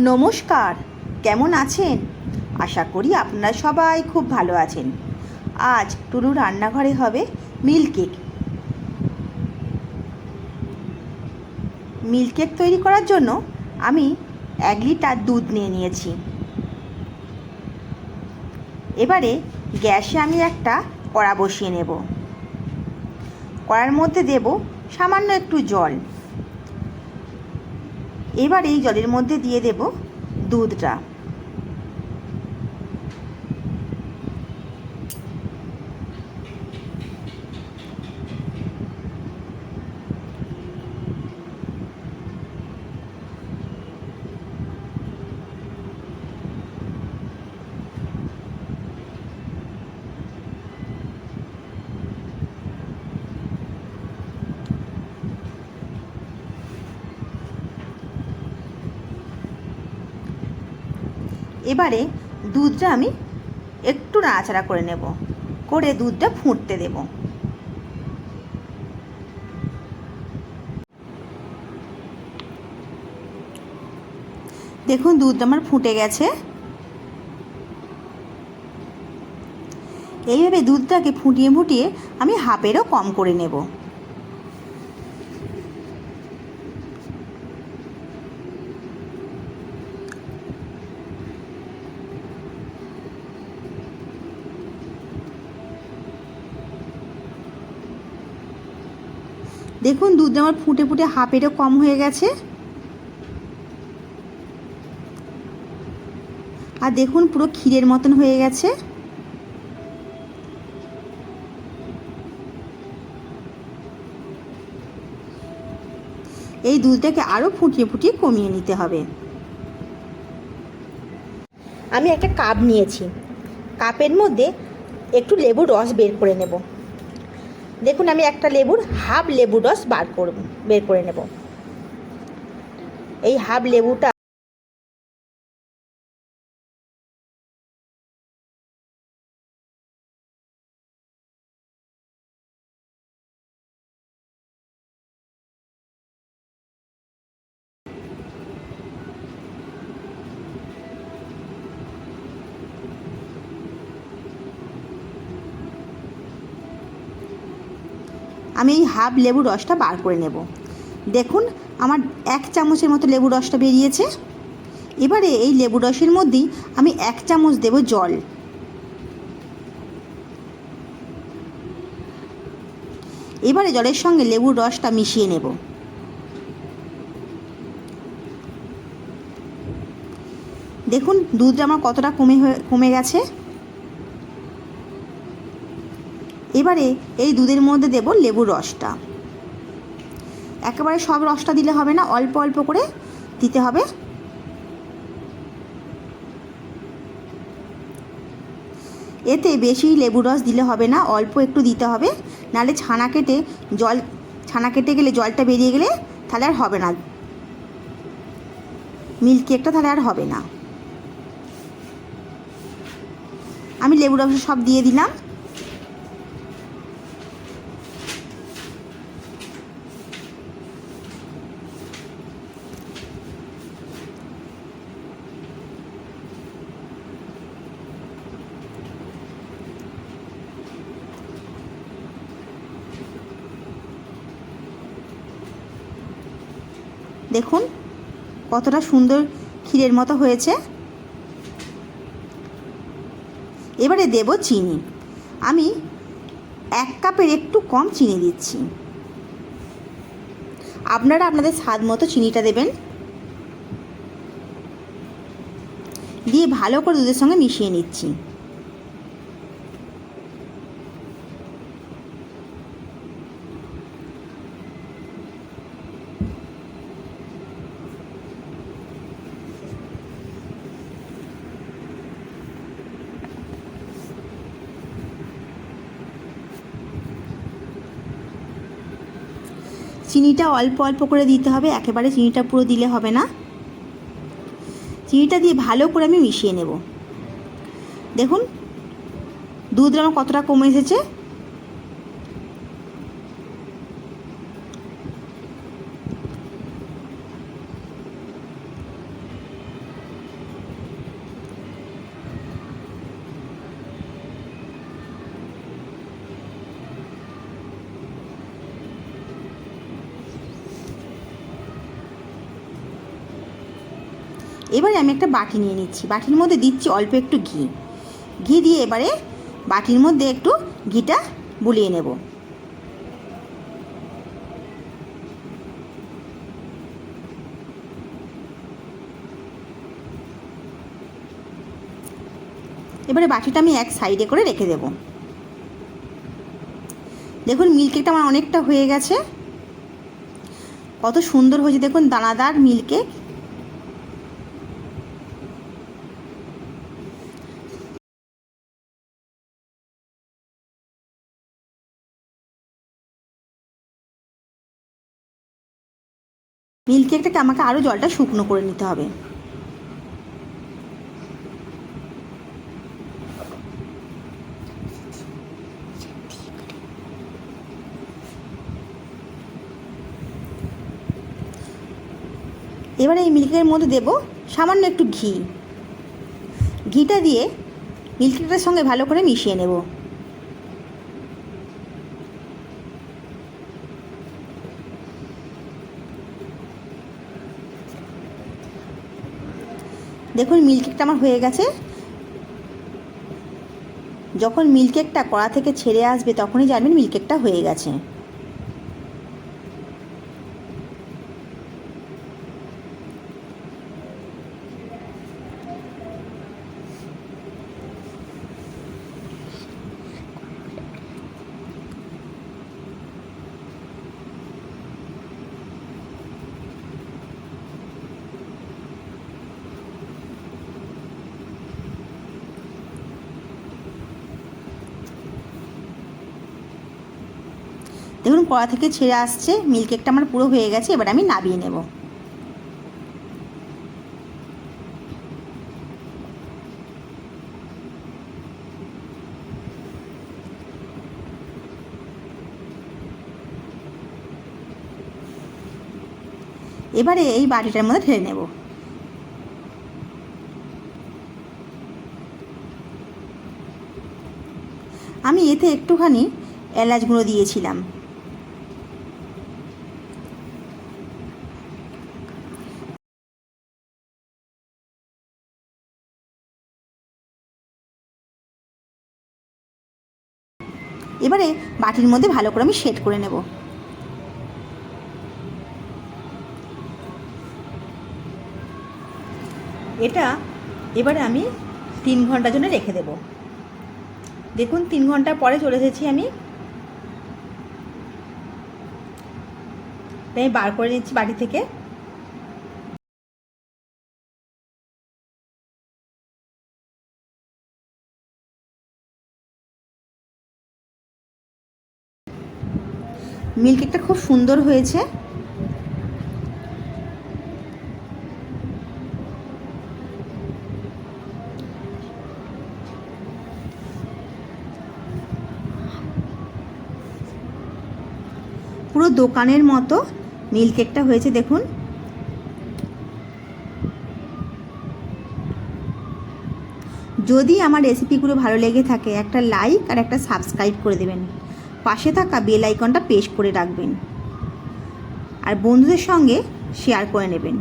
নমস্কার, কেমন আছেন? আশা করি আপনারা সবাই খুব ভালো আছেন। আজ টুলু রান্নাঘরে হবে মিল্ক কেক। মিল্ক কেক তৈরি করার জন্য আমি 1 লিটার দুধ নিয়ে নিয়েছি। এবারে গ্যাসে আমি একটা কড়া বসিয়ে নেব। কড়ার মধ্যে দেব সামান্য একটু জল। এবার এই জলের মধ্যে দিয়ে দেব দুধটা। এবারে দুধটা আমি একটু নাড়াচাড়া করে নেব, করে দুধটা ফুটতে দেব। দেখুন দুধটা আমার ফুটে গেছে। এইভাবে দুধটাকে ফুটিয়ে ফুটিয়ে আমি হাফেরও কম করে নেব। দেখুন দুধটা আমার ফুটে ফুটে হাফেরও কম হয়ে গেছে। আর দেখুন পুরো ক্ষীরের মতন হয়ে গেছে। এই দুধটাকে আরও ফুটিয়ে ফুটিয়ে কমিয়ে নিতে হবে। আমি একটা কাপ নিয়েছি, কাপের মধ্যে একটু লেবুর রস বের করে নেব। দেখুন আমি একটা লেবুর হাফ লেবুর রস বের করে নেব। এই হাফ লেবুটা আমি এই হাফ লেবুর রসটা বার করে নেব। দেখুন আমার 1 চামচের মতো লেবুর রসটা বেরিয়েছে। এবারে এই লেবুর রসের মধ্যেই আমি 1 চামচ দেব জল। এবারে জলের সঙ্গে লেবুর রসটা মিশিয়ে নেব। দেখুন দুধটা আমার কতটা কমে গেছে। এবারে এই দুধের মধ্যে দেব লেবুর রসটা। একেবারে সব রসটা দিলে হবে না, অল্প অল্প করে দিতে হবে। এতে বেশি লেবুর রস দিলে হবে না, অল্প একটু দিতে হবে, নাহলে ছানা কেটে গেলে জলটা বেরিয়ে গেলে তাহলে আর হবে না, মিল্ক কেকটা তাহলে আর হবে না। আমি লেবুর রস সব দিয়ে দিলাম। দেখুন কতটা সুন্দর ক্ষীরের মতো হয়েছে। এবারে দেব চিনি। আমি 1 কাপের একটু কম চিনি দিচ্ছি। আপনারা আপনাদের স্বাদ মতো চিনিটা দেবেন। দিয়ে ভালো করে দুধের সঙ্গে মিশিয়ে নিচ্ছি। চিনিটা অল্প অল্প করে দিতে হবে, একেবারে চিনিটা পুরো দিলে হবে না। চিনিটা দিয়ে ভালো করে আমি মিশিয়ে নেব। দেখুন দুধটা আমার কতটা কমে এসেছে। এবারে আমি একটা বাটি নিয়ে নিচ্ছি, বাটির মধ্যে দিচ্ছি অল্প একটু ঘি। ঘি দিয়ে এবারে বাটির মধ্যে একটু ঘিটা বুলিয়ে নেব। এবারে বাটিটা আমি এক সাইডে করে রেখে দেব। দেখুন মিল্ক কেকটা আমার অনেকটা হয়ে গেছে, কত সুন্দর হয়েছে দেখুন, দানাদার মিল্ক কেক। মিল্ক কেকটাকে আমাকে আরও জলটা শুকনো করে নিতে হবে। এবারে এই মিল্ক কেকের মধ্যে দেব সামান্য একটু ঘি। ঘিটা দিয়ে মিল্ক কেকটার সঙ্গে ভালো করে মিশিয়ে নেব। দেখুন মিল্ক কেকটা আমার হয়ে গেছে। যখন মিল্ক কেকটা কড়া থেকে ছেড়ে আসবে তখনই জানবেন মিল্ক কেকটা হয়ে গেছে। দেখুন কড়া থেকে ছেড়ে আসছে, মিল্ক কেকটা আমার পুরো হয়ে গেছে। এবার আমি নামিয়ে নেব। এবারে এই বাটিটার মধ্যে ঢেলে নেব। আমি এতে একটুখানি এলাচ গুঁড়ো দিয়েছিলাম। এবারে বাটির মধ্যে ভালো করে আমি সেট করে নেব। এটা এবারে আমি 3 ঘন্টার জন্য রেখে দেব। দেখুন 3 ঘন্টা পরে চলে এসেছি আমি বার করে নিচ্ছি বাটি থেকে। মিল্ক কেকটা খুব সুন্দর হয়েছে। পুরো দোকানের মতো মিল্ক কেকটা হয়েছে দেখুন। যদি আমার রেসিপিগুলো ভালো লেগে থাকে একটা লাইক আর একটা সাবস্ক্রাইব করে দেবেন। পাশে থাকা বেল আইকনটা প্রেস করে রাখবেন আর বন্ধুদের সঙ্গে শেয়ার করে নেবেন।